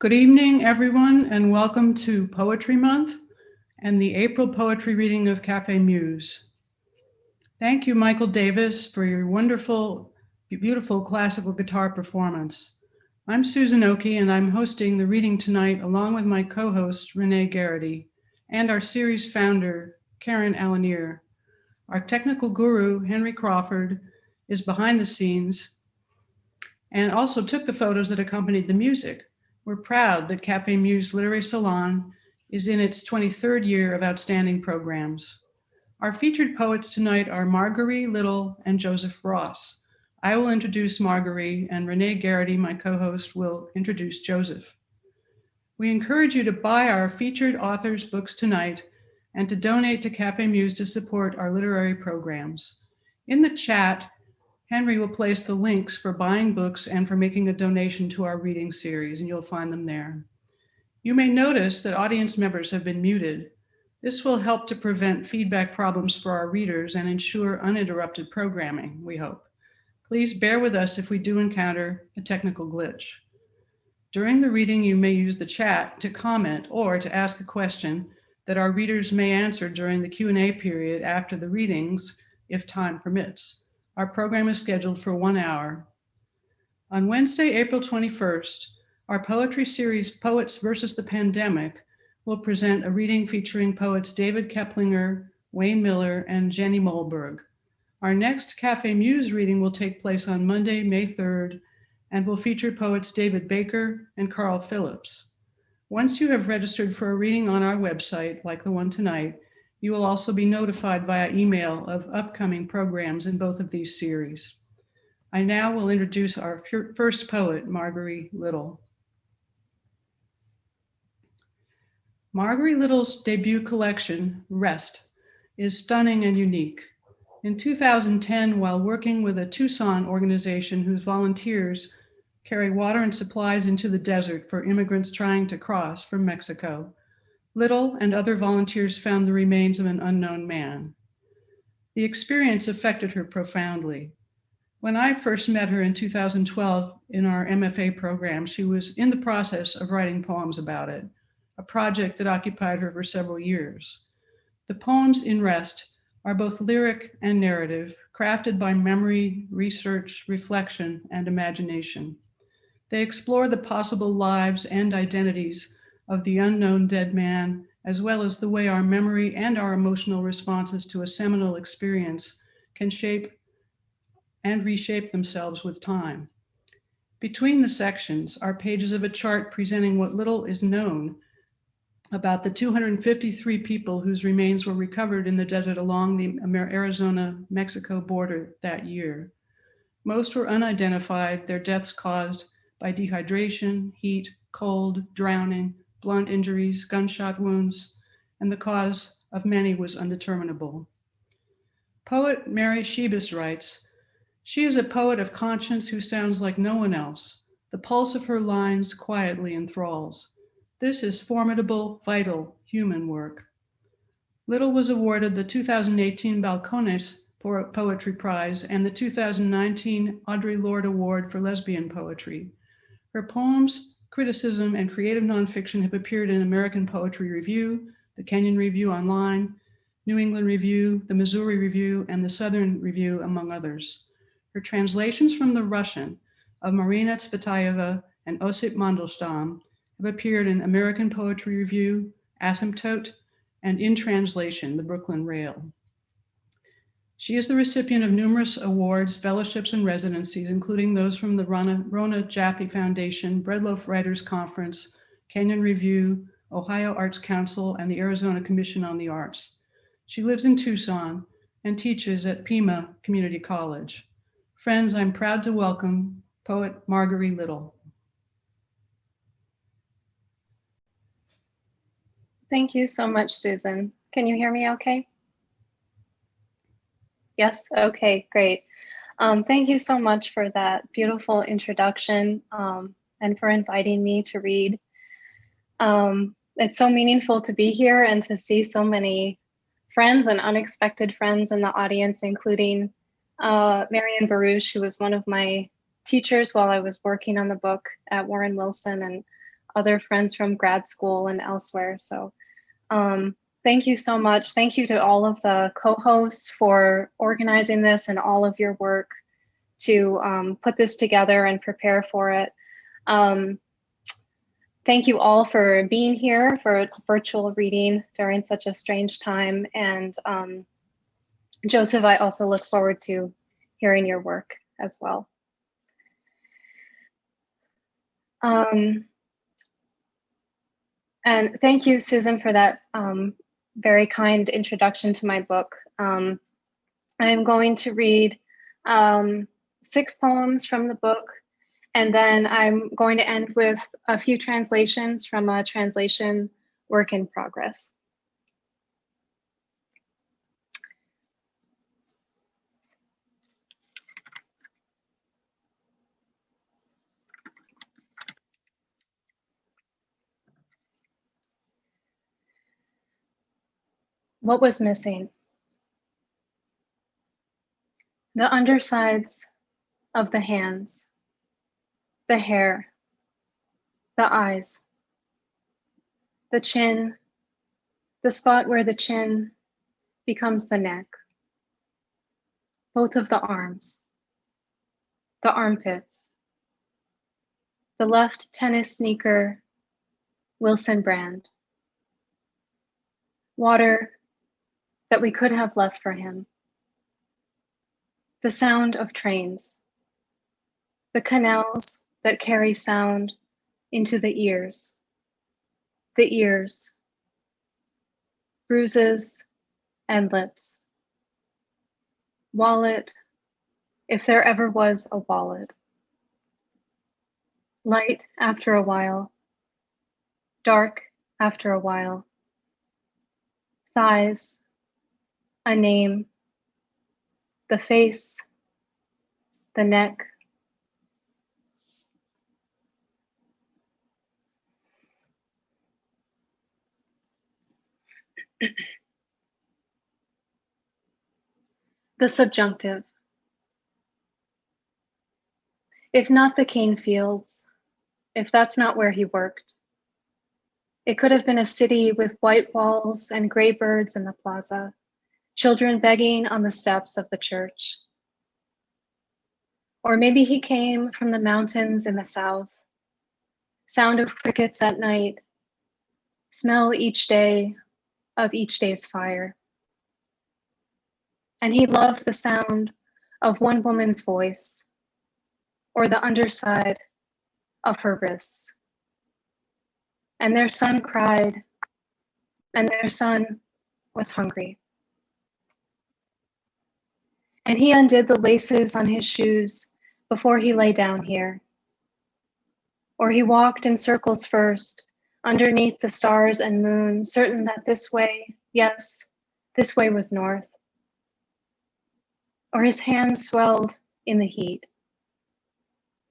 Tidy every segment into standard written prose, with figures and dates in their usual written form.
Good evening, everyone, and welcome to Poetry Month and the April poetry reading of Cafe Muse. Thank you, Michael Davis, for your wonderful, beautiful classical guitar performance. I'm Susan Oakey, and I'm hosting the reading tonight along with my co-host, Renee Garrity, and our series founder, Karen Alanier. Our technical guru, Henry Crawford, is behind the scenes and also took the photos that accompanied the music. We're proud that Cafe Muse Literary Salon is in its 23rd year of outstanding programs. Our featured poets tonight are Margaree Little and Joseph Ross. I will introduce Margaree, and Renee Garrity, my co-host, will introduce Joseph. We encourage you to buy our featured authors' books tonight and to donate to Cafe Muse to support our literary programs. In the chat, Henry will place the links for buying books and for making a donation to our reading series, and you'll find them there. You may notice that audience members have been muted. This will help to prevent feedback problems for our readers and ensure uninterrupted programming, we hope. Please bear with us if we do encounter a technical glitch. During the reading, you may use the chat to comment or to ask a question that our readers may answer during the Q&A period after the readings, if time permits. Our program is scheduled for 1 hour. On Wednesday, April 21st, our poetry series, Poets versus the Pandemic, will present a reading featuring poets David Keplinger, Wayne Miller, and Jenny Mohlberg. Our next Cafe Muse reading will take place on Monday, May 3rd, and will feature poets David Baker and Carl Phillips. Once you have registered for a reading on our website, like the one tonight, you will also be notified via email of upcoming programs in both of these series. I now will introduce our first poet, Margaree Little. Margaree Little's debut collection, Rest, is stunning and unique. In 2010, while working with a Tucson organization whose volunteers carry water and supplies into the desert for immigrants trying to cross from Mexico, Little and other volunteers found the remains of an unknown man. The experience affected her profoundly. When I first met her in 2012 in our MFA program, she was in the process of writing poems about it, a project that occupied her for several years. The poems in Rest are both lyric and narrative, crafted by memory, research, reflection, and imagination. They explore the possible lives and identities of the unknown dead man, as well as the way our memory and our emotional responses to a seminal experience can shape and reshape themselves with time. Between the sections are pages of a chart presenting what little is known about the 253 people whose remains were recovered in the desert along the Arizona-Mexico border that year. Most were unidentified, their deaths caused by dehydration, heat, cold, drowning, blunt injuries, gunshot wounds, and the cause of many was undeterminable. Poet Mary Shebus writes, "She is a poet of conscience who sounds like no one else. The pulse of her lines quietly enthralls. This is formidable, vital, human work." Little was awarded the 2018 Balcones Poetry Prize and the 2019 Audre Lorde Award for Lesbian Poetry. Her poems, criticism, and creative nonfiction have appeared in American Poetry Review, the Kenyon Review Online, New England Review, the Missouri Review, and the Southern Review, among others. Her translations from the Russian of Marina Tsvetaeva and Osip Mandelstam have appeared in American Poetry Review, Asymptote, and In Translation, the Brooklyn Rail. She is the recipient of numerous awards, fellowships, and residencies, including those from the Rona Jaffe Foundation, Breadloaf Writers Conference, Kenyon Review, Ohio Arts Council, and the Arizona Commission on the Arts. She lives in Tucson and teaches at Pima Community College. Friends, I'm proud to welcome poet Margaree Little. Thank you so much, Susan. Can you hear me okay? Yes, okay, great. Thank you so much for that beautiful introduction and for inviting me to read. It's so meaningful to be here and to see so many friends and unexpected friends in the audience, including Marianne Baruch, who was one of my teachers while I was working on the book at Warren Wilson, and other friends from grad school and elsewhere. So thank you so much. Thank you to all of the co-hosts for organizing this and all of your work to put this together and prepare for it. Thank you all for being here for a virtual reading during such a strange time. And Joseph, I also look forward to hearing your work as well. And thank you, Susan, for that very kind introduction to my book. I am going to read 6 poems from the book, and then I'm going to end with a few translations from a translation work in progress. What was missing? The undersides of the hands, the hair, the eyes, the chin, the spot where the chin becomes the neck, both of the arms, the armpits, the left tennis sneaker, Wilson brand, water that we could have left for him, the sound of trains, the canals that carry sound into the ears, bruises and lips, wallet, if there ever was a wallet, light after a while, dark after a while, thighs, a name, the face, the neck, the subjunctive. If not the cane fields, if that's not where he worked, it could have been a city with white walls and gray birds in the plaza, children begging on the steps of the church. Or maybe he came from the mountains in the south, sound of crickets at night, smell each day of each day's fire. And he loved the sound of one woman's voice, or the underside of her wrists. And their son cried, and their son was hungry. And he undid the laces on his shoes before he lay down here. Or he walked in circles first, underneath the stars and moon, certain that this way, yes, this way was north. Or his hands swelled in the heat.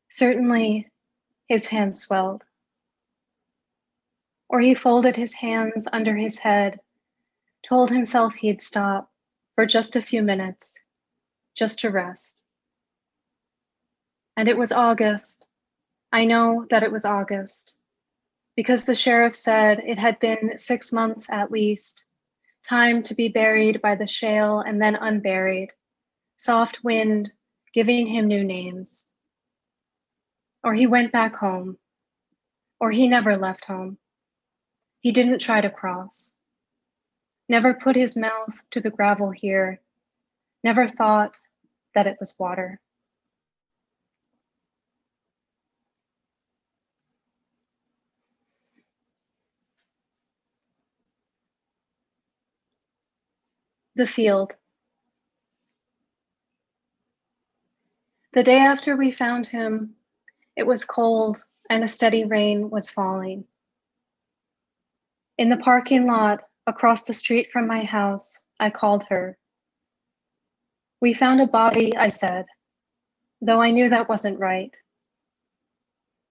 Certainly his hands swelled. Or he folded his hands under his head, told himself he'd stop for just a few minutes, just to rest. And it was August. I know that it was August, because the sheriff said it had been 6 months at least, time to be buried by the shale and then unburied, soft wind giving him new names. Or he went back home, or he never left home. He didn't try to cross, never put his mouth to the gravel here, never thought that it was water. The field. The day after we found him, it was cold and a steady rain was falling. In the parking lot across the street from my house, I called her. We found a body, I said, though I knew that wasn't right.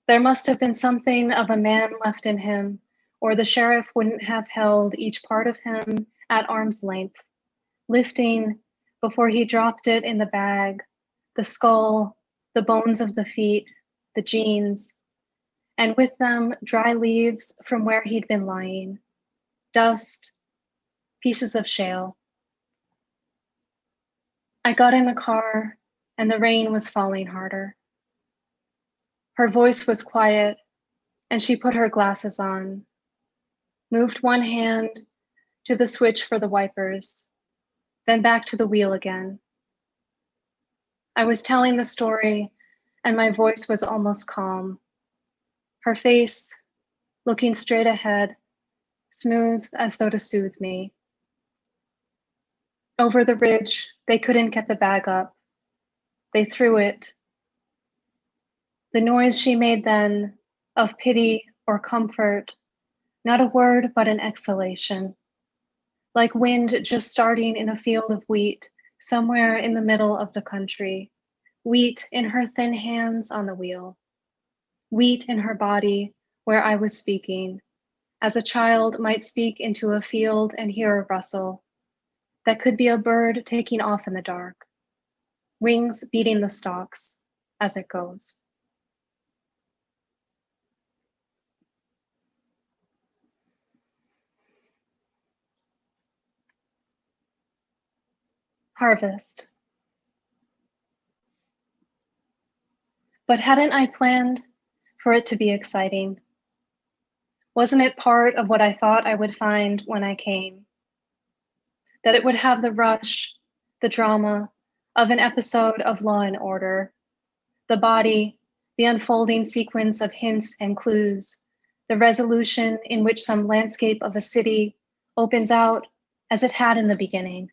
There must have been something of a man left in him, or the sheriff wouldn't have held each part of him at arm's length, lifting before he dropped it in the bag, the skull, the bones of the feet, the jeans, and with them, dry leaves from where he'd been lying, dust, pieces of shale. I got in the car, and the rain was falling harder. Her voice was quiet, and she put her glasses on, moved one hand to the switch for the wipers, then back to the wheel again. I was telling the story, and my voice was almost calm. Her face, looking straight ahead, smooth as though to soothe me. Over the ridge, they couldn't get the bag up. They threw it. The noise she made then, of pity or comfort, not a word but an exhalation, like wind just starting in a field of wheat somewhere in the middle of the country, wheat in her thin hands on the wheel, wheat in her body where I was speaking, as a child might speak into a field and hear a rustle. That could be a bird taking off in the dark, wings beating the stalks as it goes. Harvest. But hadn't I planned for it to be exciting? Wasn't it part of what I thought I would find when I came? That it would have the rush, the drama of an episode of Law and Order, the body, the unfolding sequence of hints and clues, the resolution in which some landscape of a city opens out as it had in the beginning.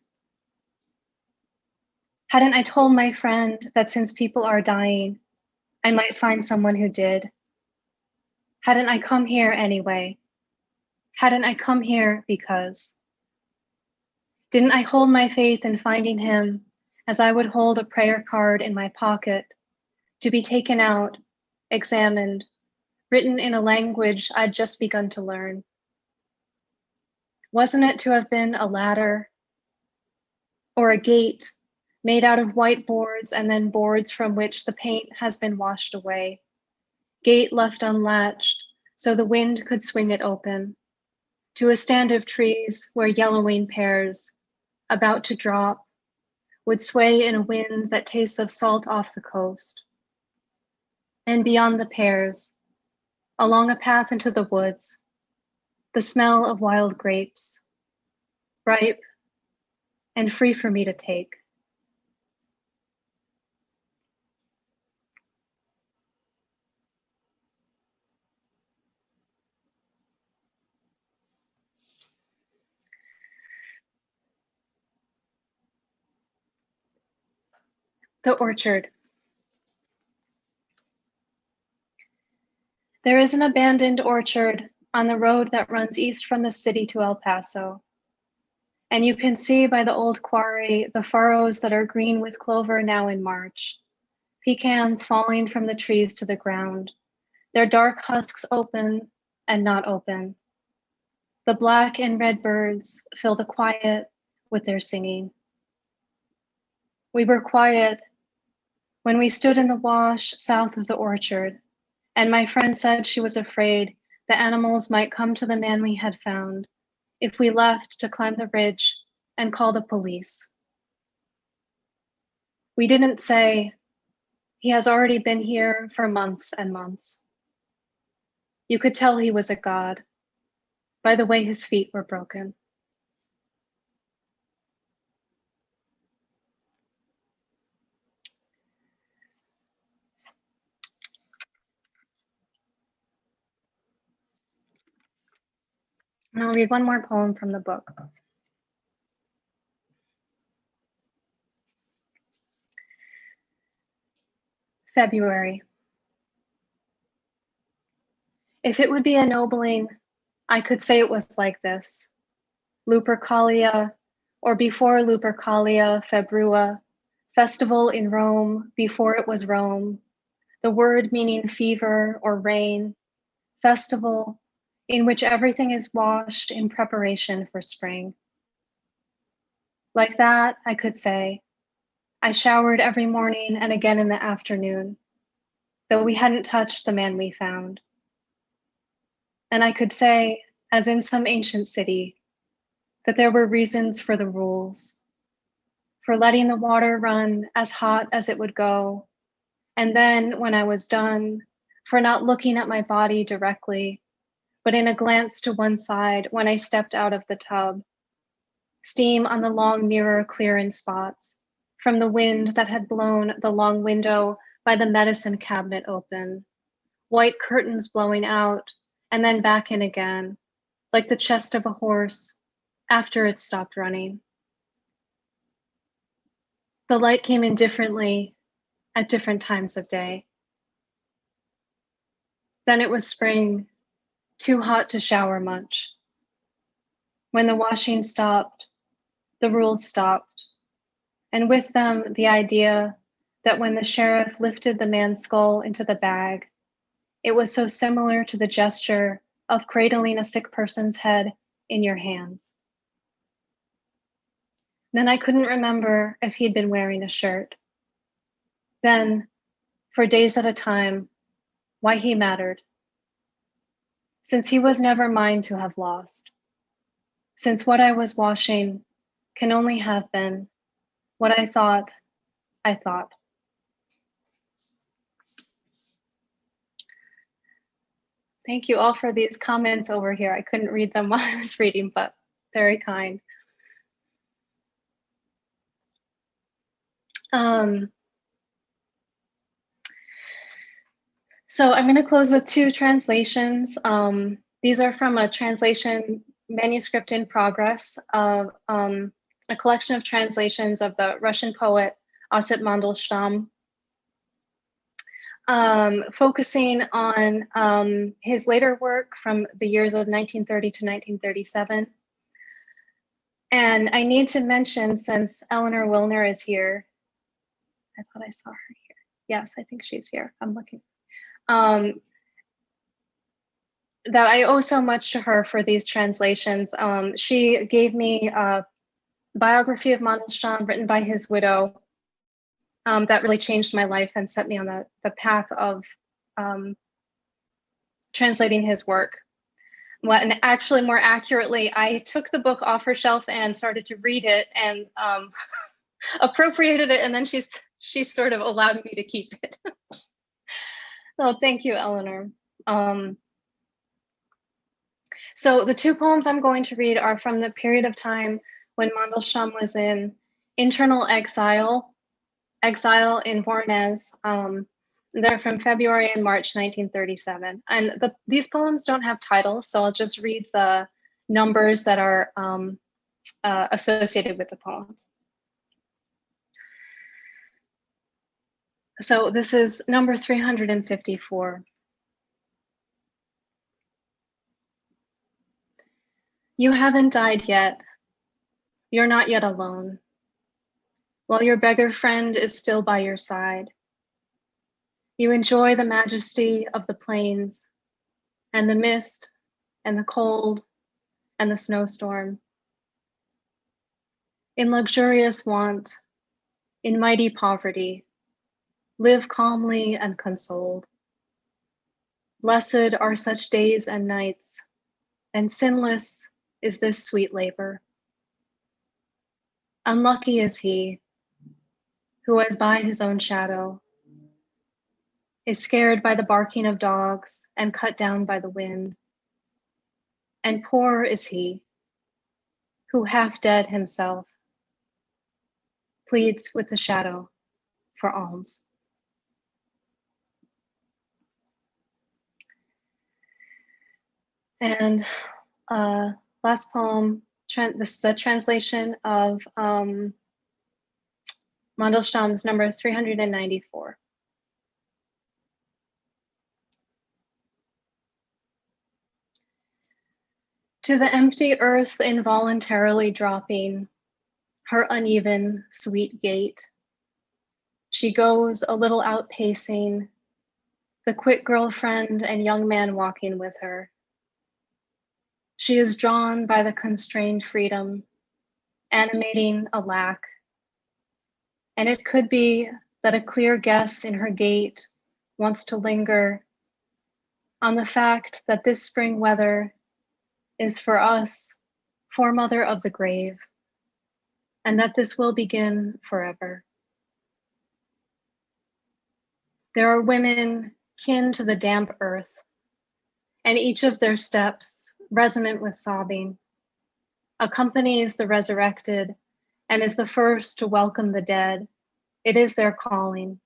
Hadn't I told my friend that since people are dying, I might find someone who did? Hadn't I come here anyway? Hadn't I come here because? Didn't I hold my faith in finding him as I would hold a prayer card in my pocket, to be taken out, examined, written in a language I'd just begun to learn? Wasn't it to have been a ladder or a gate made out of white boards and then boards from which the paint has been washed away? Gate left unlatched so the wind could swing it open, to a stand of trees where yellowing pears, about to drop, would sway in a wind that tastes of salt off the coast. And beyond the pears, along a path into the woods, the smell of wild grapes, ripe and free for me to take. The orchard. There is an abandoned orchard on the road that runs east from the city to El Paso. And you can see by the old quarry the furrows that are green with clover now in March, pecans falling from the trees to the ground, their dark husks open and not open. The black and red birds fill the quiet with their singing. We were quiet when we stood in the wash south of the orchard, and my friend said she was afraid the animals might come to the man we had found if we left to climb the ridge and call the police. We didn't say, he has already been here for months and months. You could tell he was a god by the way his feet were broken. And I'll read one more poem from the book. February. If it would be ennobling, I could say it was like this. Lupercalia, or before Lupercalia, Februa, festival in Rome before it was Rome, the word meaning fever or rain, festival in which everything is washed in preparation for spring. Like that, I could say, I showered every morning and again in the afternoon, though we hadn't touched the man we found. And I could say, as in some ancient city, that there were reasons for the rules, for letting the water run as hot as it would go. And then when I was done, for not looking at my body directly, but in a glance to one side when I stepped out of the tub, steam on the long mirror clear in spots from the wind that had blown the long window by the medicine cabinet open, white curtains blowing out and then back in again, like the chest of a horse after it stopped running. The light came in differently at different times of day. Then it was spring, too hot to shower much. When the washing stopped, the rules stopped, and with them the idea that when the sheriff lifted the man's skull into the bag, it was so similar to the gesture of cradling a sick person's head in your hands. Then I couldn't remember if he'd been wearing a shirt. Then, for days at a time, why he mattered. Since he was never mine to have lost. Since what I was washing can only have been what I thought. Thank you all for these comments over here. I couldn't read them while I was reading, but very kind. So I'm going to close with two translations. These are from a translation manuscript in progress of a collection of translations of the Russian poet Osip Mandelstam, focusing on his later work from the years of 1930 to 1937. And I need to mention, since Eleanor Wilner is here, I thought I saw her here. Yes, I think she's here. I'm looking. That I owe so much to her for these translations. She gave me a biography of Mandelstam written by his widow that really changed my life and set me on the path of translating his work. Well, and actually, more accurately, I took the book off her shelf and started to read it and appropriated it, and then she sort of allowed me to keep it. So thank you, Eleanor. So the two poems I'm going to read are from the period of time when Mandelstam was in internal exile in Voronezh. They're from February and March 1937. And these poems don't have titles, so I'll just read the numbers that are associated with the poems. So this is number 354. You haven't died yet. You're not yet alone. While your beggar friend is still by your side. You enjoy the majesty of the plains and the mist and the cold and the snowstorm. In luxurious want, in mighty poverty, live calmly and consoled. Blessed are such days and nights, and sinless is this sweet labor. Unlucky is he who, as by his own shadow, is scared by the barking of dogs and cut down by the wind. And poor is he who, half dead himself, pleads with the shadow for alms. And last poem, this is a translation of Mandelstam's number 394. To the empty earth involuntarily dropping, her uneven, sweet gait, she goes a little out pacing, the quick girlfriend and young man walking with her. She is drawn by the constrained freedom, animating a lack. And it could be that a clear guess in her gait wants to linger on the fact that this spring weather is for us, foremother of the grave, and that this will begin forever. There are women kin to the damp earth, and each of their steps, resonant with sobbing, accompanies the resurrected and is the first to welcome the dead. It is their calling.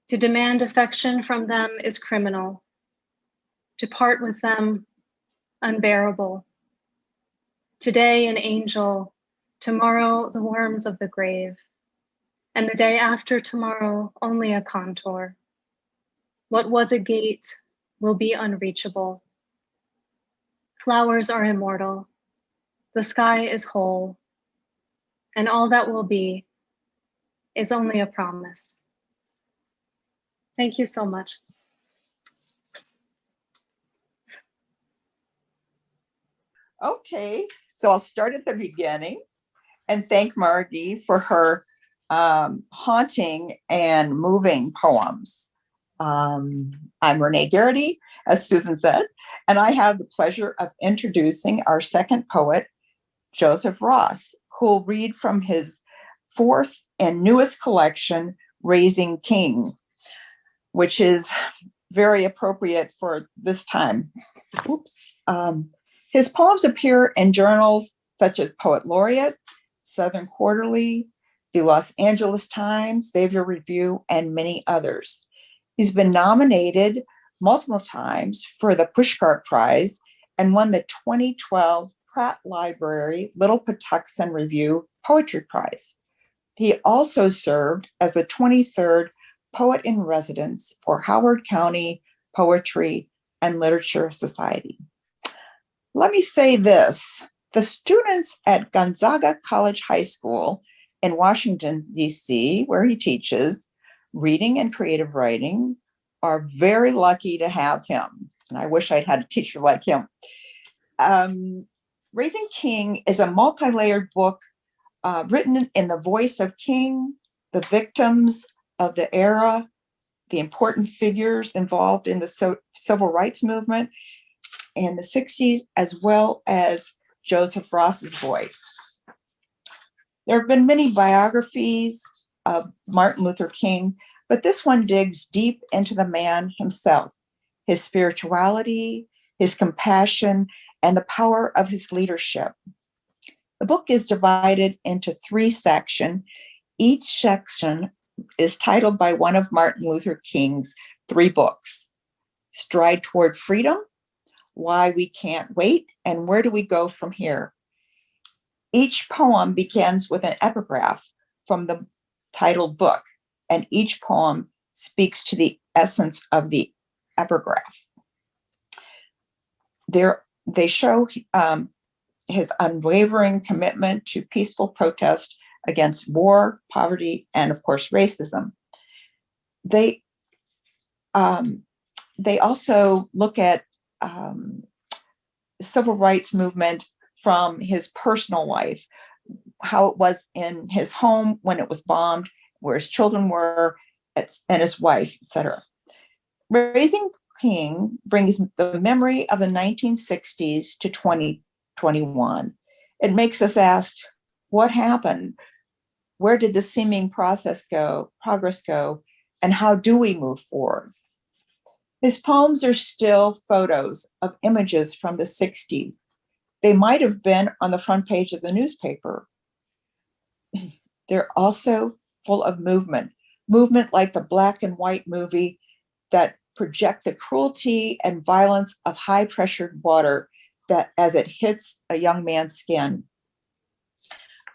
To demand affection from them is criminal. To part with them, unbearable. Today an angel, tomorrow the worms of the grave, and the day after tomorrow only a contour. What was a gate will be unreachable. Flowers are immortal. The sky is whole. And all that will be is only a promise. Thank you so much. Okay, so I'll start at the beginning and thank Margaree for her haunting and moving poems. I'm Renee Garrity, as Susan said, and I have the pleasure of introducing our second poet, Joseph Ross, who will read from his fourth and newest collection, Raising King, which is very appropriate for this time. Oops. His poems appear in journals such as Poet Laureate, Southern Quarterly, the Los Angeles Times, Xavier Review, and many others. He's been nominated multiple times for the Pushcart Prize and won the 2012 Pratt Library Little Patuxent Review Poetry Prize. He also served as the 23rd Poet in Residence for Howard County Poetry and Literature Society. Let me say this. The students at Gonzaga College High School in Washington, D.C., where he teaches reading and creative writing, are very lucky to have him. And I wish I'd had a teacher like him. Raising King is a multi-layered book written in the voice of King, the victims of the era, the important figures involved in the civil rights movement in the 60s, as well as Joseph Ross's voice. There have been many biographies of Martin Luther King, but this one digs deep into the man himself, his spirituality, his compassion, and the power of his leadership. The book is divided into 3 sections. Each section is titled by one of Martin Luther King's 3 books: Stride Toward Freedom, Why We Can't Wait, and Where Do We Go From Here? Each poem begins with an epigraph from the titled book, and each poem speaks to the essence of the epigraph. They show his unwavering commitment to peaceful protest against war, poverty, and of course, racism. They also look at civil rights movement from his personal life, how it was in his home when it was bombed, where his children were, and his wife, etc. Raising King brings the memory of the 1960s to 2021. It makes us ask, what happened? Where did the seeming progress go? And how do we move forward? His poems are still photos of images from the 60s. They might have been on the front page of the newspaper. They're also full of movement like the black and white movie that project the cruelty and violence of high-pressured water that as it hits a young man's skin.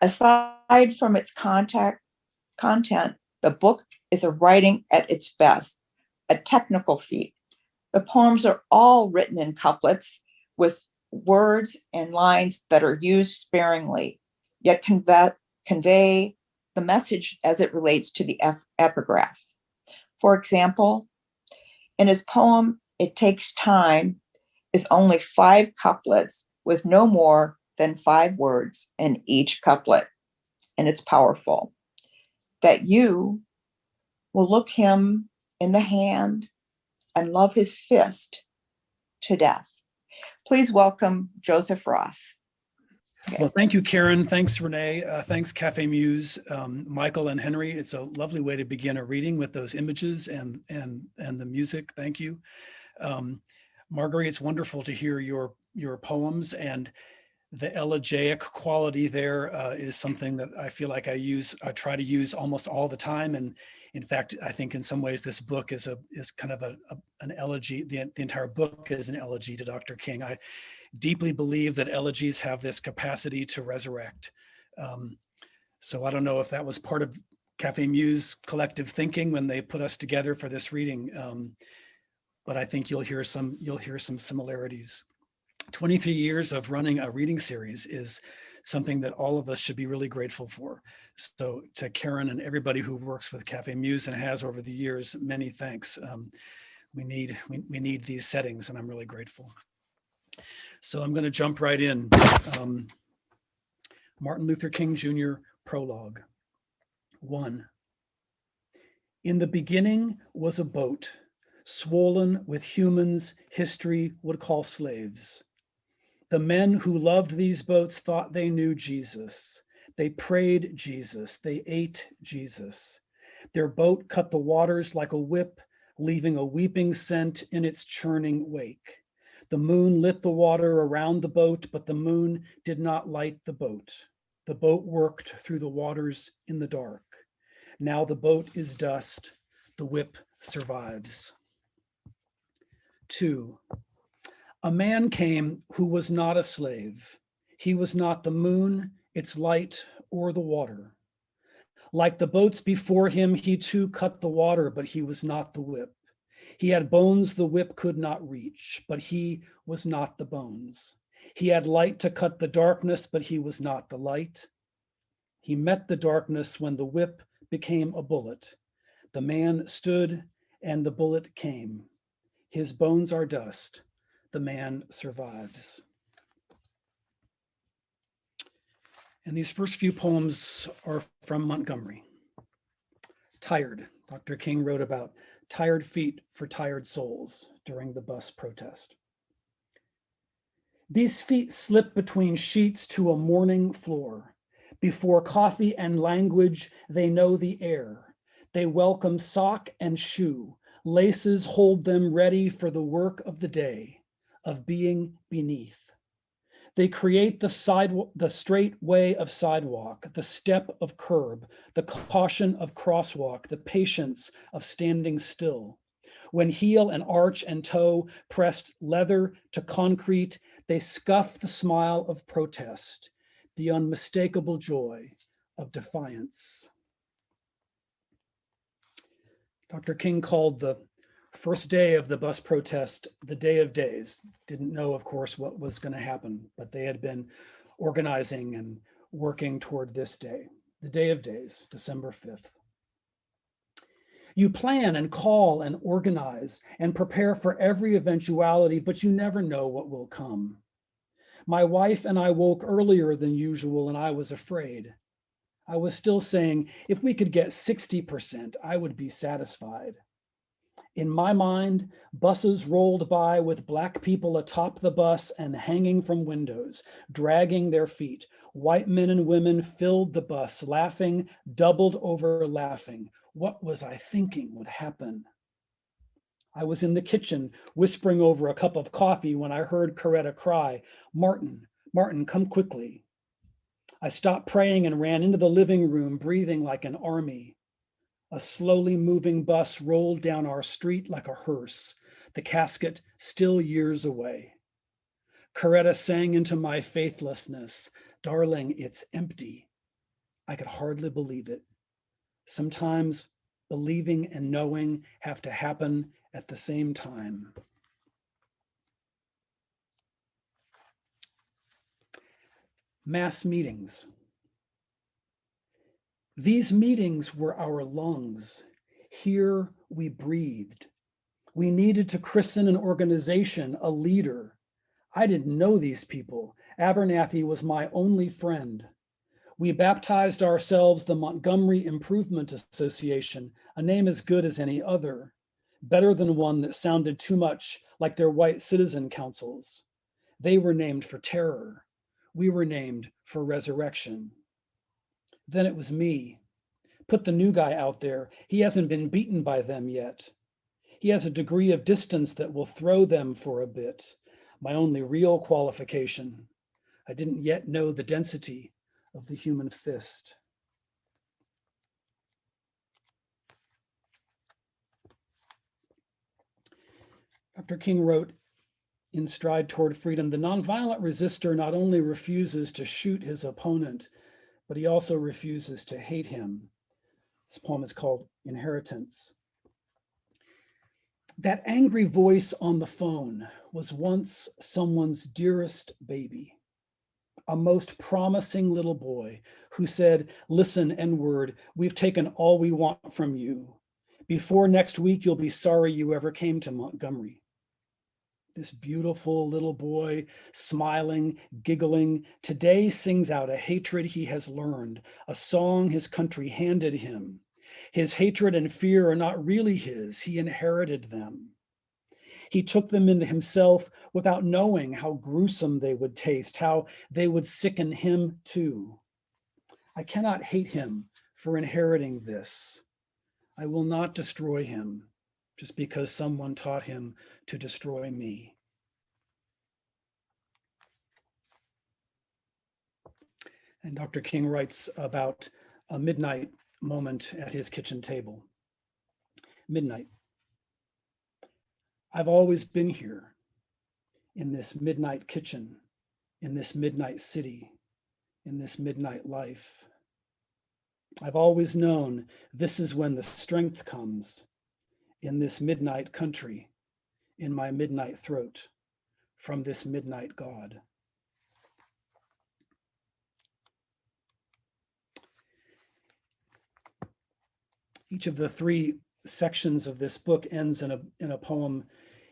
Aside from its content, the book is a writing at its best, a technical feat. The poems are all written in couplets with words and lines that are used sparingly, yet convey the message as it relates to the epigraph. For example, in his poem, It Takes Time, is only 5 couplets with no more than 5 words in each couplet, and it's powerful. That you will look him in the hand and love his fist to death. Please welcome Joseph Ross. Okay. Well, thank you, Karen. Thanks, Renee. Thanks, Cafe Muse, Michael and Henry. It's a lovely way to begin a reading with those images and the music. Thank you. Margaree, it's wonderful to hear your poems, and the elegiac quality there is something that I feel like I try to use almost all the time. And in fact, I think in some ways this book is kind of an elegy. The entire book is an elegy to Dr. King. I deeply believe that elegies have this capacity to resurrect. So I don't know if that was part of Cafe Muse collective thinking when they put us together for this reading, but I think you'll hear some similarities. 23 years of running a reading series is something that all of us should be really grateful for. So to Karen and everybody who works with Cafe Muse and has over the years, many thanks. We need these settings, and I'm really grateful. So I'm going to jump right in. Martin Luther King Jr. Prologue. 1. In the beginning was a boat, swollen with humans history would call slaves. The men who loved these boats thought they knew Jesus. They prayed Jesus. They ate Jesus. Their boat cut the waters like a whip, leaving a weeping scent in its churning wake. The moon lit the water around the boat, but the moon did not light the boat. The boat worked through the waters in the dark. Now the boat is dust. The whip survives. 2. A man came who was not a slave. He was not the moon, its light, or the water. Like the boats before him, he too cut the water, but he was not the whip. He had bones the whip could not reach, but he was not the bones. He had light to cut the darkness, but he was not the light. He met the darkness when the whip became a bullet. The man stood and the bullet came. His bones are dust. The man survives. And these first few poems are from Montgomery. Tired. Dr. King wrote about tired feet for tired souls during the bus protest. These feet slip between sheets to a morning floor. Before coffee and language, they know the air. They welcome sock and shoe. Laces hold them ready for the work of the day, of being beneath. They create the straight way of sidewalk, the step of curb, the caution of crosswalk, the patience of standing still. When heel and arch and toe pressed leather to concrete, they scuff the smile of protest, the unmistakable joy of defiance. Dr. King called the first day of the bus protest the day of days. Didn't know, of course, what was going to happen, but they had been organizing and working toward this day, the day of days, December 5th. You plan and call and organize and prepare for every eventuality, but you never know what will come. My wife and I woke earlier than usual, and I was afraid. I was still saying, if we could get 60%, I would be satisfied. In my mind, buses rolled by with Black people atop the bus and hanging from windows, dragging their feet. White men and women filled the bus, laughing, doubled over laughing. What was I thinking would happen? I was in the kitchen, whispering over a cup of coffee when I heard Coretta cry, "Martin, Martin, come quickly." I stopped praying and ran into the living room, breathing like an army. A slowly moving bus rolled down our street like a hearse, the casket still years away. Coretta sang into my faithlessness, "Darling, it's empty." I could hardly believe it. Sometimes believing and knowing have to happen at the same time. Mass meetings. These meetings were our lungs. Here we breathed. We needed to christen an organization, a leader. I didn't know these people. Abernathy was my only friend. We baptized ourselves the Montgomery Improvement Association, a name as good as any other. better than one that sounded too much like their white citizen councils. They were named for terror. We were named for resurrection. Then it was me. Put the new guy out there. He hasn't been beaten by them yet. He has a degree of distance that will throw them for a bit. My only real qualification. I didn't yet know the density of the human fist. Dr. King wrote in Stride Toward Freedom, the nonviolent resistor not only refuses to shoot his opponent, but he also refuses to hate him. This poem is called Inheritance. That angry voice on the phone was once someone's dearest baby, a most promising little boy who said, listen, N-word, we've taken all we want from you. Before next week, you'll be sorry you ever came to Montgomery. This beautiful little boy, smiling, giggling, today sings out a hatred he has learned, a song his country handed him. His hatred and fear are not really his, he inherited them. He took them into himself without knowing how gruesome they would taste, how they would sicken him too. I cannot hate him for inheriting this. I will not destroy him just because someone taught him to destroy me. And Dr. King writes about a midnight moment at his kitchen table. Midnight. I've always been here in this midnight kitchen, in this midnight city, in this midnight life. I've always known this is when the strength comes, in this midnight country, in my midnight throat, from this midnight God. Each of the three sections of this book ends in a poem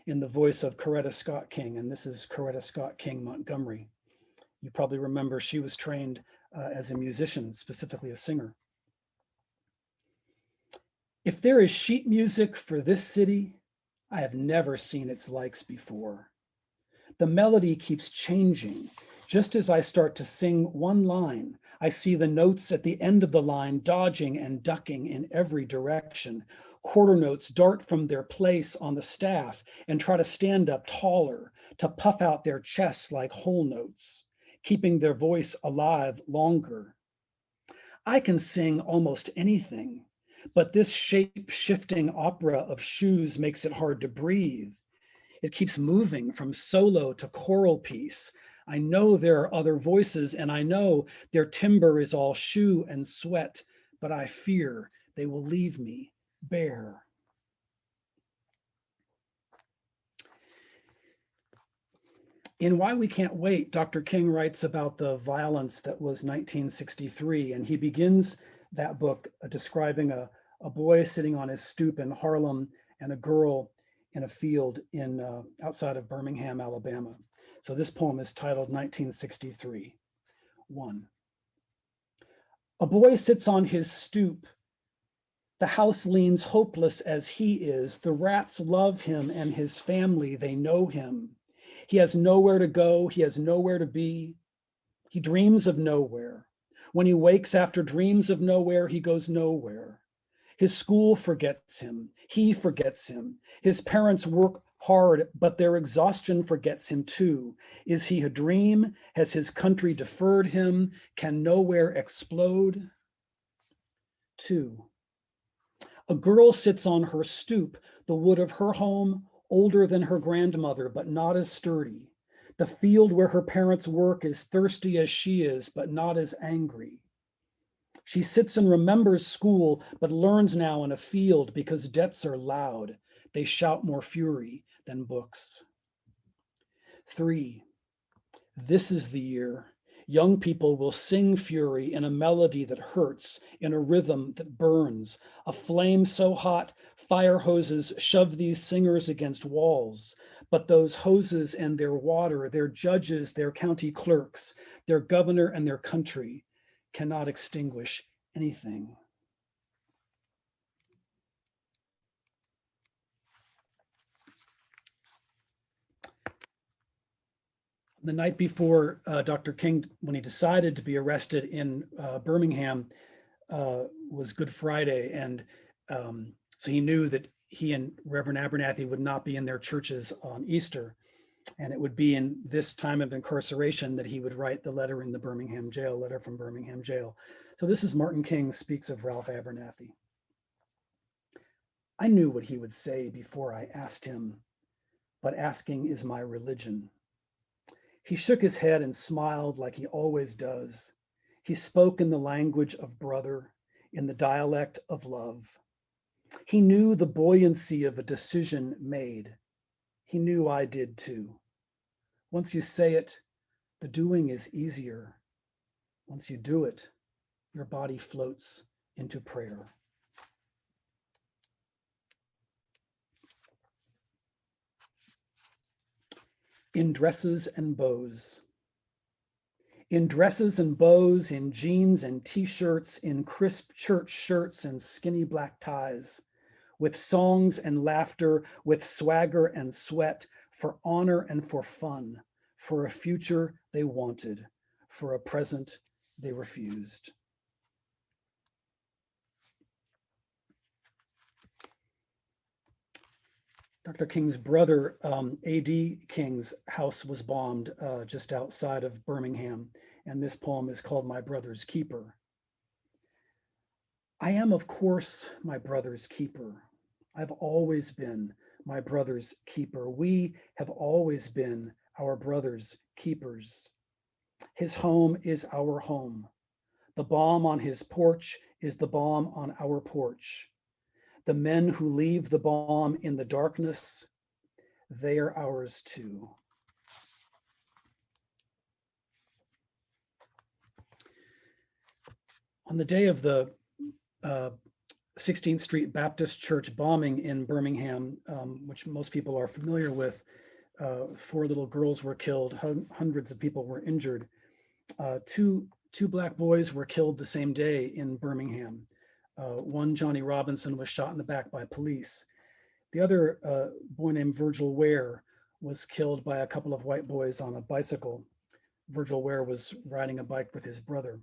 in the voice of Coretta Scott King, and this is Coretta Scott King Montgomery. You probably remember she was trained as a musician, specifically a singer. If there is sheet music for this city, I have never seen its likes before. The melody keeps changing. Just as I start to sing one line, I see the notes at the end of the line dodging and ducking in every direction. Quarter notes dart from their place on the staff and try to stand up taller, to puff out their chests like whole notes, keeping their voice alive longer. I can sing almost anything, but this shape-shifting opera of shoes makes it hard to breathe. It keeps moving from solo to choral piece. I know there are other voices, and I know their timbre is all shoe and sweat, but I fear they will leave me bare. In Why We Can't Wait, Dr. King writes about the violence that was 1963, and he begins that book describing a boy sitting on his stoop in Harlem and a girl in a field outside of Birmingham, Alabama. So this poem is titled 1963. 1. A boy sits on his stoop. The house leans hopeless as he is. The rats love him and his family, they know him. He has nowhere to go, he has nowhere to be. He dreams of nowhere. When he wakes after dreams of nowhere, he goes nowhere. His school forgets him, he forgets him. His parents work hard, but their exhaustion forgets him too. Is he a dream? Has his country deferred him? Can nowhere explode? 2. A girl sits on her stoop, the wood of her home, older than her grandmother, but not as sturdy. The field where her parents work is thirsty as she is, but not as angry. She sits and remembers school, but learns now in a field because debts are loud. They shout more fury than books. 3. This is the year. Young people will sing fury in a melody that hurts, in a rhythm that burns. A flame so hot, fire hoses shove these singers against walls. But those hoses and their water, their judges, their county clerks, their governor and their country cannot extinguish anything. The night before Dr. King, when he decided to be arrested in Birmingham, was Good Friday. And so he knew that he and Reverend Abernathy would not be in their churches on Easter. And it would be in this time of incarceration that he would write the letter in the Birmingham jail, letter from Birmingham jail. So this is Martin King speaks of Ralph Abernathy. I knew what he would say before I asked him, but asking is my religion. He shook his head and smiled like he always does. He spoke in the language of brother, in the dialect of love. He knew the buoyancy of a decision made. He knew I did too. Once you say it, the doing is easier. Once you do it, your body floats into prayer. In dresses and bows. In dresses and bows, in jeans and t-shirts, in crisp church shirts and skinny black ties, with songs and laughter, with swagger and sweat, for honor and for fun, for a future they wanted, for a present they refused. Dr. King's brother, A.D. King's house was bombed just outside of Birmingham, and this poem is called My Brother's Keeper. I am, of course, my brother's keeper. I've always been my brother's keeper. We have always been our brother's keepers. His home is our home. The bomb on his porch is the bomb on our porch. The men who leave the bomb in the darkness, they are ours too. On the day of the 16th Street Baptist Church bombing in Birmingham, which most people are familiar with, 4 little girls were killed, hundreds of people were injured. Two Black boys were killed the same day in Birmingham. One, Johnny Robinson, was shot in the back by police. The other boy named Virgil Ware was killed by a couple of white boys on a bicycle. Virgil Ware was riding a bike with his brother.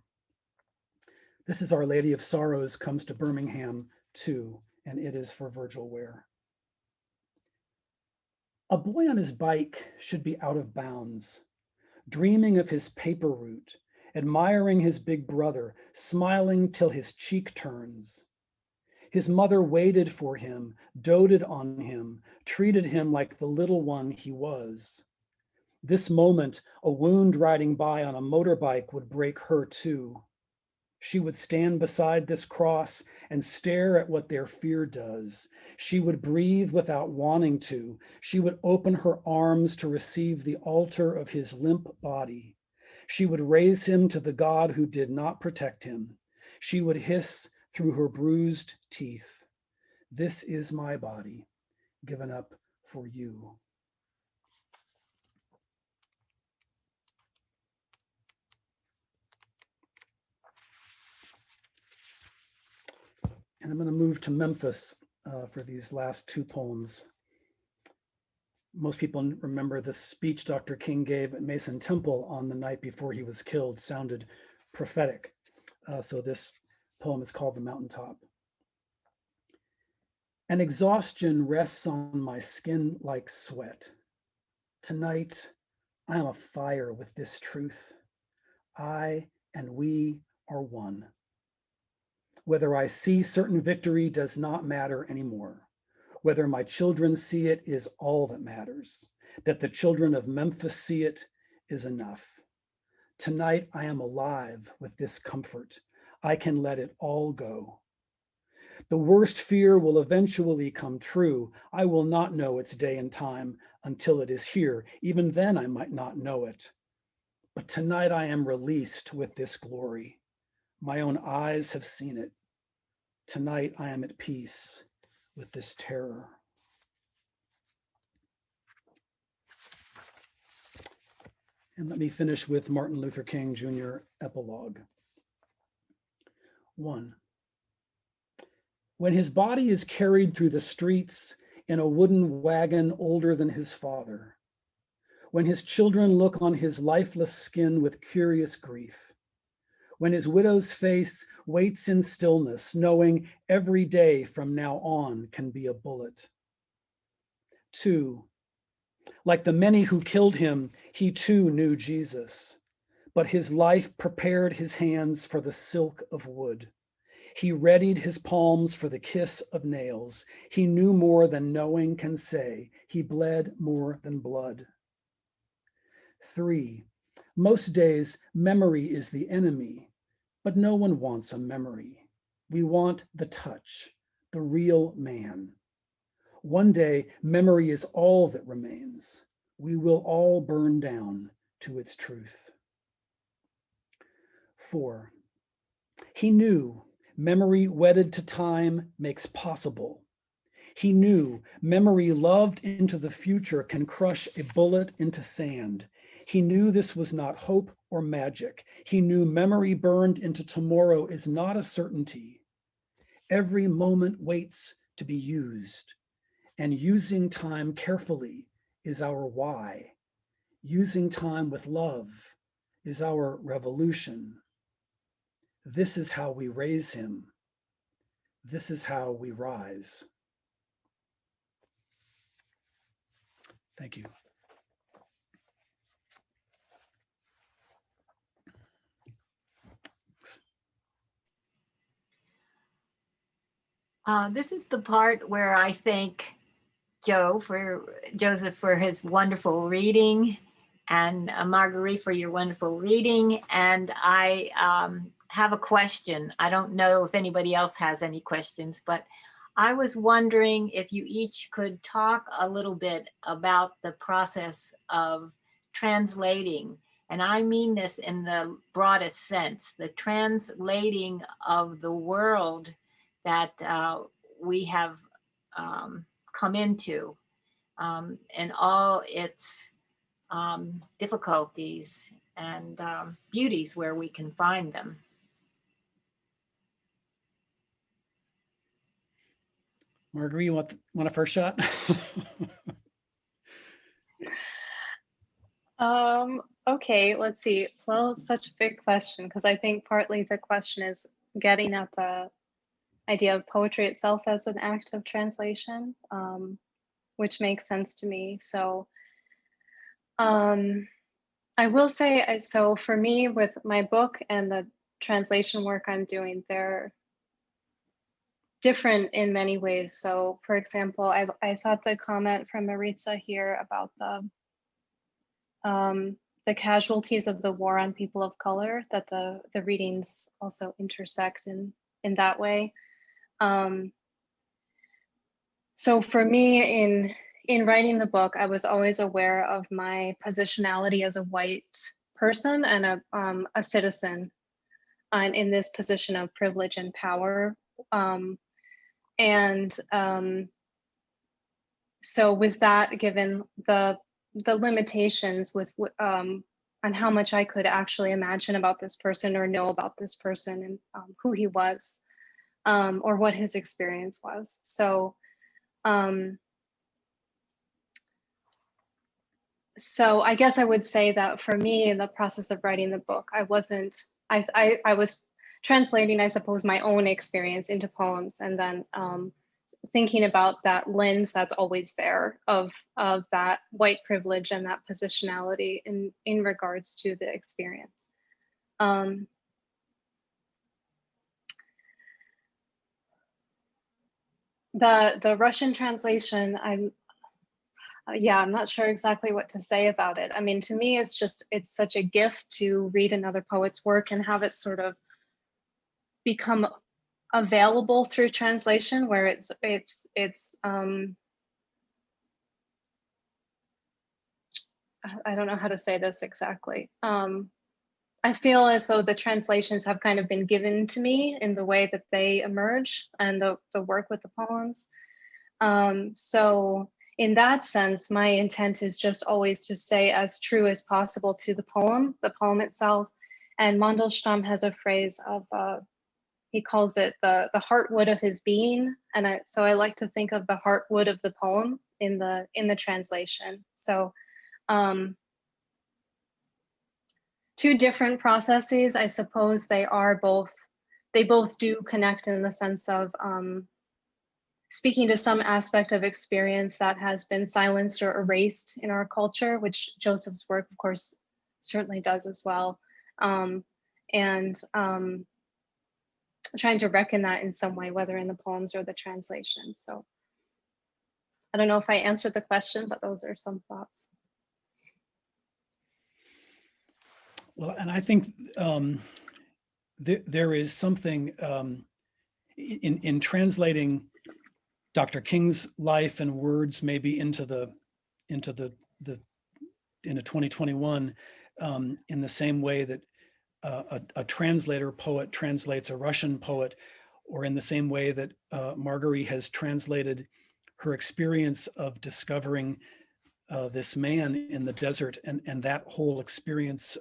This is Our Lady of Sorrows Comes to Birmingham too, and it is for Virgil Ware. A boy on his bike should be out of bounds, dreaming of his paper route, admiring his big brother, smiling till his cheek turns. His mother waited for him, doted on him, treated him like the little one he was. This moment, a wound riding by on a motorbike would break her too. She would stand beside this cross and stare at what their fear does. She would breathe without wanting to. She would open her arms to receive the altar of his limp body. She would raise him to the God who did not protect him. She would hiss through her bruised teeth, "This is my body, given up for you." And I'm going to move to Memphis for these last 2 poems. Most people remember the speech Dr. King gave at Mason Temple on the night before he was killed sounded prophetic. So this poem is called The Mountaintop. An exhaustion rests on my skin like sweat. Tonight, I am afire with this truth. I and we are one. Whether I see certain victory does not matter anymore. Whether my children see it is all that matters. That the children of Memphis see it is enough. Tonight I am alive with this comfort. I can let it all go. The worst fear will eventually come true. I will not know its day and time until it is here. Even then I might not know it. But tonight I am released with this glory. My own eyes have seen it. Tonight I am at peace with this terror. And let me finish with Martin Luther King Jr. epilogue. 1. When his body is carried through the streets in a wooden wagon older than his father, when his children look on his lifeless skin with curious grief, when his widow's face waits in stillness, knowing every day from now on can be a bullet. 2, like the many who killed him, he too knew Jesus, but his life prepared his hands for the silk of wood. He readied his palms for the kiss of nails. He knew more than knowing can say. He bled more than blood. 3, most days memory is the enemy, but no one wants a memory. We want the touch, the real man. One day, memory is all that remains. We will all burn down to its truth. 4, he knew memory wedded to time makes possible. He knew memory loved into the future can crush a bullet into sand. He knew this was not hope or magic. He knew memory burned into tomorrow is not a certainty. Every moment waits to be used, and using time carefully is our why. Using time with love is our revolution. This is how we raise him. This is how we rise. Thank you. This is the part where I thank Joseph for his wonderful reading, and Margaree for your wonderful reading. And I have a question. I don't know if anybody else has any questions, but I was wondering if you each could talk a little bit about the process of translating. And I mean this in the broadest sense, the translating of the world that we have come into, and all its difficulties and beauties where we can find them. Margaree, you want a first shot? Okay, let's see. Well, it's such a big question because I think partly the question is getting at the idea of poetry itself as an act of translation, which makes sense to me. So I will say, so for me with my book and the translation work I'm doing, they're different in many ways. So for example, I thought the comment from Maritza here about the casualties of the war on people of color, that the readings also intersect in that way. So for me, in writing the book, I was always aware of my positionality as a white person and a citizen, and in this position of privilege and power. So with that, given the limitations with on how much I could actually imagine about this person or know about this person and who he was, or what his experience was. So so I guess I would say that for me, in the process of writing the book, I was translating, I suppose, my own experience into poems, and then thinking about that lens that's always there of that white privilege and that positionality in regards to the experience. The Russian translation, I'm not sure exactly what to say about it. I mean, to me, it's such a gift to read another poet's work and have it sort of become available through translation, where it's I don't know how to say this exactly. I feel as though the translations have kind of been given to me in the way that they emerge, and the work with the poems. So in that sense, my intent is just always to stay as true as possible to the poem itself. And Mandelstam has a phrase of, he calls it the heartwood of his being. And so I like to think of the heartwood of the poem in the translation. So two different processes. I suppose they both do connect in the sense of speaking to some aspect of experience that has been silenced or erased in our culture, which Joseph's work, of course, certainly does as well. And trying to reckon that in some way, whether in the poems or the translations. So I don't know if I answered the question, but those are some thoughts. Well, and I think there is something in translating Dr. King's life and words maybe into 2021 in the same way that a translator poet translates a Russian poet, or in the same way that Margaree has translated her experience of discovering this man in the desert, and that whole experience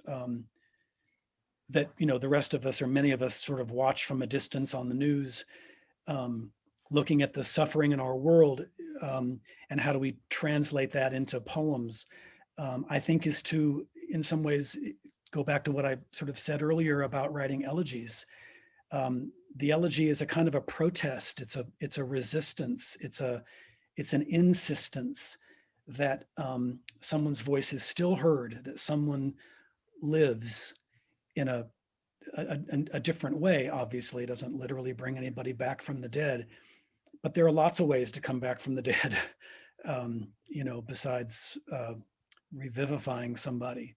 that, you know, the rest of us, or many of us, sort of watch from a distance on the news, looking at the suffering in our world, and how do we translate that into poems, I think is to, in some ways, go back to what I sort of said earlier about writing elegies. The elegy is a kind of a protest. It's a resistance. It's an insistence that someone's voice is still heard, that someone lives in a different way. Obviously, it doesn't literally bring anybody back from the dead, but there are lots of ways to come back from the dead, you know, besides revivifying somebody.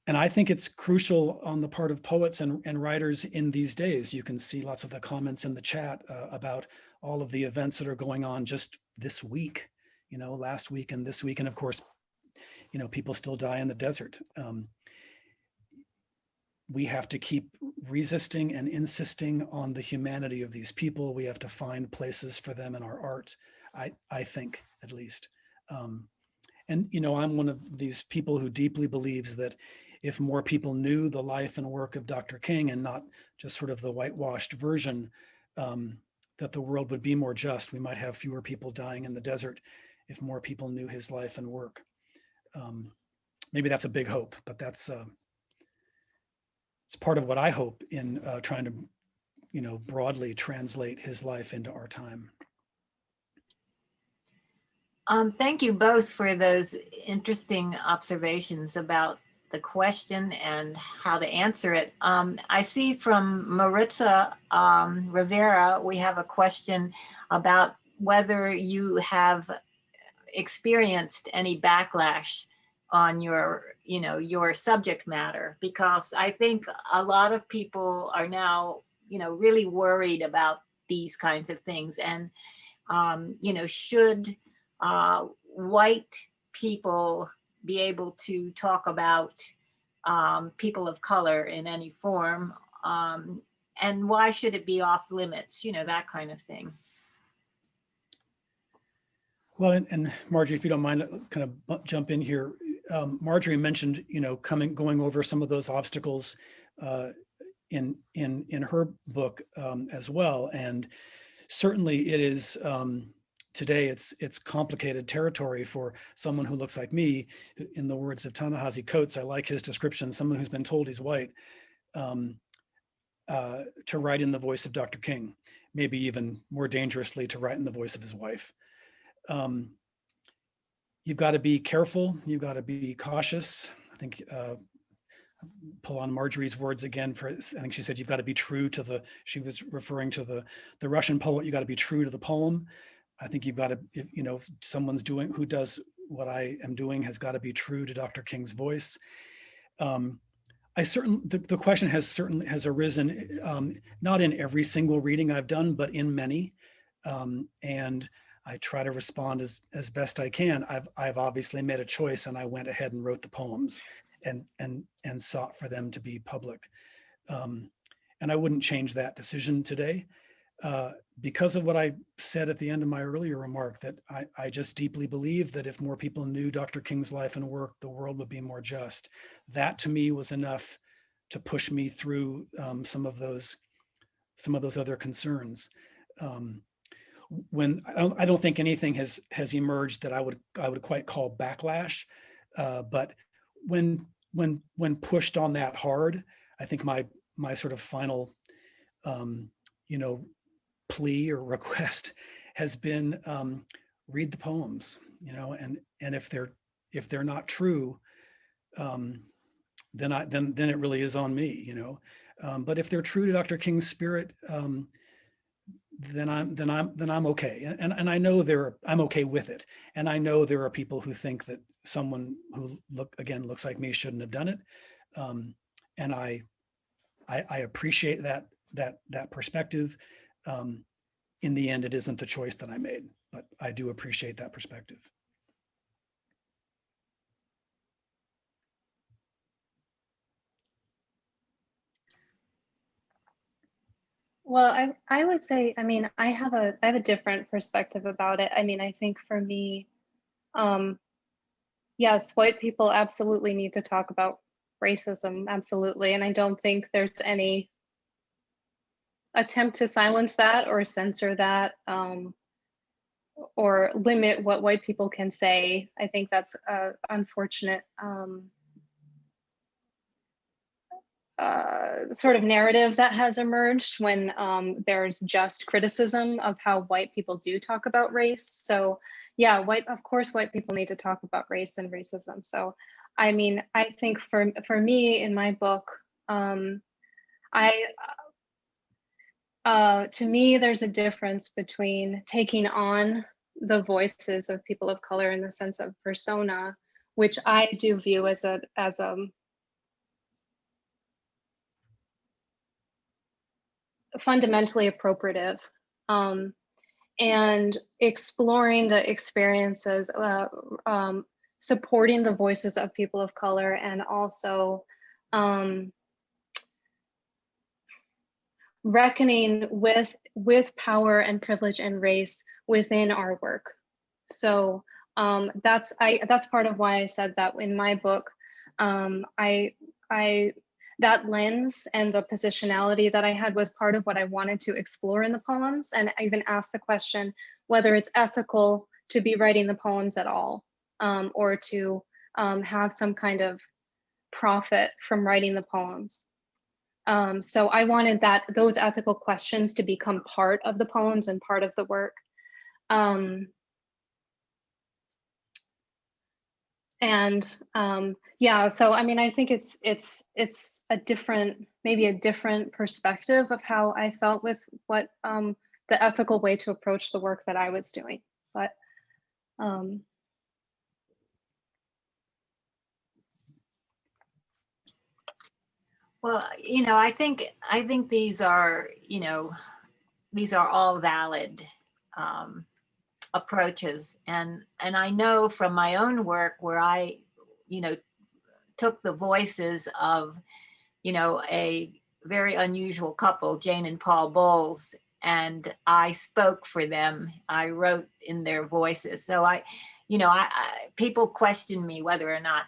And I think it's crucial on the part of poets and writers in these days. You can see lots of the comments in the chat about all of the events that are going on just this week, you know, last week and this week. And of course, you know, people still die in the desert. We have to keep resisting and insisting on the humanity of these people. We have to find places for them in our art, I think, at least. And, you know, I'm one of these people who deeply believes that if more people knew the life and work of Dr. King, and not just sort of the whitewashed version, that the world would be more just. We might have fewer people dying in the desert if more people knew his life and work. Maybe that's a big hope, but that's it's part of what I hope in trying to, you know, broadly translate his life into our time. Thank you both for those interesting observations about the question and how to answer it. I see from Maritza Rivera, we have a question about whether you have experienced any backlash on your, you know, your subject matter, because I think a lot of people are now, you know, really worried about these kinds of things. And, you know, should white people be able to talk about people of color in any form? And why should it be off limits? You know, that kind of thing. Well, and Marjorie, if you don't mind, kind of jump in here. Marjorie mentioned, you know, going over some of those obstacles in her book as well, and certainly it is today. It's complicated territory for someone who looks like me. In the words of Ta-Nehisi Coates, I like his description: someone who's been told he's white, to write in the voice of Dr. King. Maybe even more dangerously, to write in the voice of his wife. You've got to be careful. You've got to be cautious. I think, pull on Marjorie's words again, I think she said, you've got to be true to she was referring to the Russian poet. You got to be true to the poem. I think you've got to, you know, if someone's who does what I am doing has got to be true to Dr. King's voice. The question has arisen, not in every single reading I've done, but in many. And I try to respond as best I can. I've obviously made a choice, and I went ahead and wrote the poems and sought for them to be public. And I wouldn't change that decision today because of what I said at the end of my earlier remark, that I just deeply believe that if more people knew Dr. King's life and work, the world would be more just. That to me was enough to push me through some of those other concerns. When I don't think anything has emerged that I would quite call backlash, but when when pushed on that hard, I think my sort of final, plea or request has been, read the poems, and if they're not true, then it really is on me, but if they're true to Dr. King's spirit, then I'm okay. And I know I'm okay with it. And I know there are people who think that someone who looks like me shouldn't have done it. And I appreciate that perspective. In the end, it isn't the choice that I made, but I do appreciate that perspective. Well, I would say, I mean, I have a different perspective about it. I mean, I think for me, yes, white people absolutely need to talk about racism, absolutely. And I don't think there's any attempt to silence that or censor that, or limit what white people can say. I think that's unfortunate. Sort of narrative that has emerged when there's just criticism of how white people do talk about race. So yeah, of course white people need to talk about race and racism. So I mean, I think for me in my book, to me there's a difference between taking on the voices of people of color in the sense of persona, which I do view as a fundamentally appropriative, and exploring the experiences, supporting the voices of people of color, and also reckoning with power and privilege and race within our work. So that's part of why I said that in my book. I that lens and the positionality that I had was part of what I wanted to explore in the poems. And I even asked the question whether it's ethical to be writing the poems at all, or to have some kind of profit from writing the poems. So I wanted those ethical questions to become part of the poems and part of the work. Yeah, so I mean, I think it's a different, maybe a different perspective of how I felt with what the ethical way to approach the work that I was doing. But Well, I think these are, all valid approaches, and I know from my own work where I, took the voices of, a very unusual couple, Jane and Paul Bowles, and I spoke for them. I wrote in their voices. So people questioned me whether or not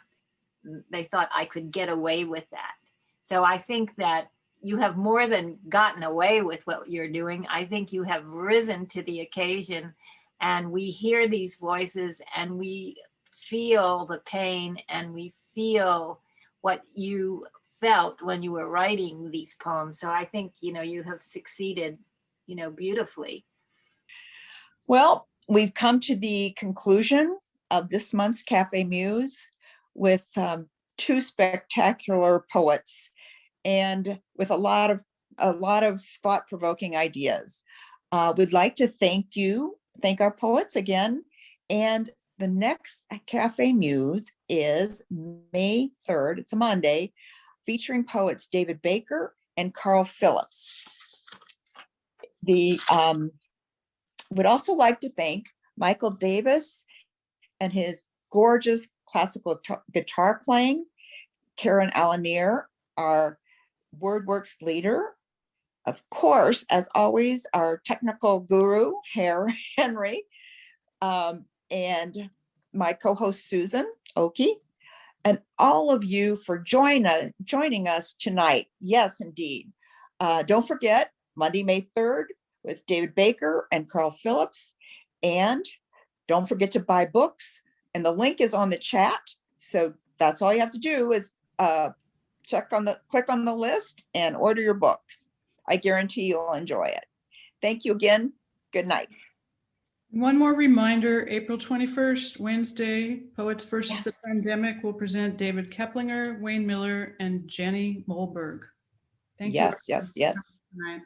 they thought I could get away with that. So I think that you have more than gotten away with what you're doing. I think you have risen to the occasion, and we hear these voices and we feel the pain and we feel what you felt when you were writing these poems. So I think, you have succeeded, beautifully. Well, we've come to the conclusion of this month's Cafe Muse with two spectacular poets and with a lot of thought-provoking ideas. We'd like to thank our poets again. And the next Cafe Muse is May 3rd. It's a Monday, featuring poets David Baker and Carl Phillips. Would also like to thank Michael Davis and his gorgeous classical guitar playing, Karen Alanier, our WordWorks leader, of course, as always, our technical guru, Henry, and my co-host, Susan Oki, and all of you for joining us tonight. Yes, indeed. Don't forget, Monday, May 3rd, with David Baker and Carl Phillips. And don't forget to buy books. And the link is on the chat. So that's all you have to do is click on the list and order your books. I guarantee you'll enjoy it. Thank you again. Good night. One more reminder, April 21st, Wednesday, Poets versus the Yes. Pandemic will present David Keplinger, Wayne Miller, and Jenny Molberg. Thank you. Yes, yes, yes. Tonight.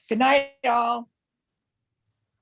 Good night, y'all.